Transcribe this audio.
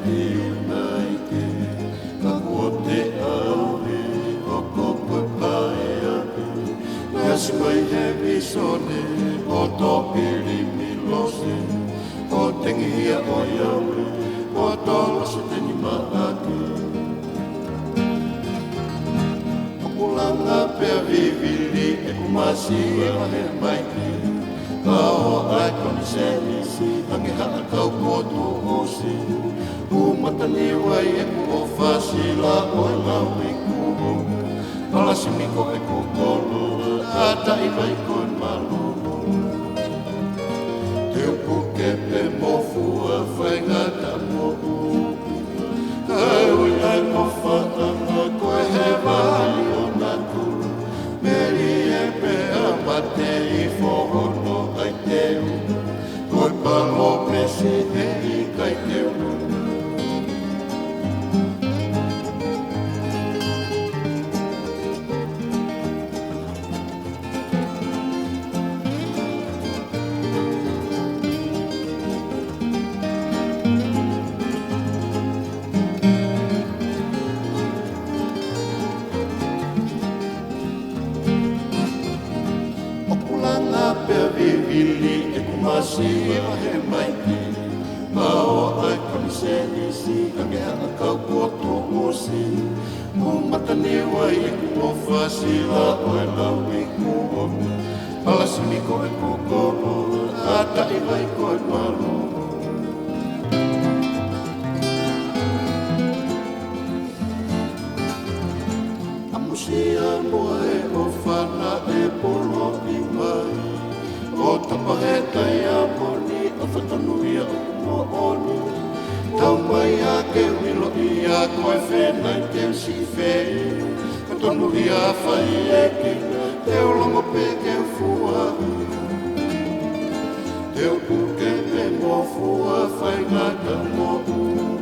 te unai ke, ka kua te au he, o kopu pae ake. Nea si mai he visone, o tō piri milose, o tengi hia o iaue, o tō lase teni maake. Kulanga pea vivili e kumasi e mahe mai ki. Ka o ai koni senisi, ange hata kau koto hosi. Umatani wai e ku o fasila o e lau i kuho. Palasi miko e kukolo, ata i vai koe malu. Te upu kepe mofua, whaingata mo upi. Kai ui ai mo whatanga, koe he vali o naturu. Meri e pea mate i whohono ai te unu. Koe palo pesi he i kai te unu. Pea vivili e kumasi e mahe mai ki. Ma o ai koni senisi, ange hana kau kua tō mosi. Mu matani wai e ku o fasila o e lau i kuomi. Palasi miko e kukolo, ata i vai koe malu. Amusia moa e o whana e polo i mai. O tapaheta ia moni, a whatanuia o mo oni. Tau mai a ke wilo ia koe whenai te si whei. Ka tonu ia whai e kina, te o longo pe ke fua. Te o puke pe mo fua, whai ngata mo u.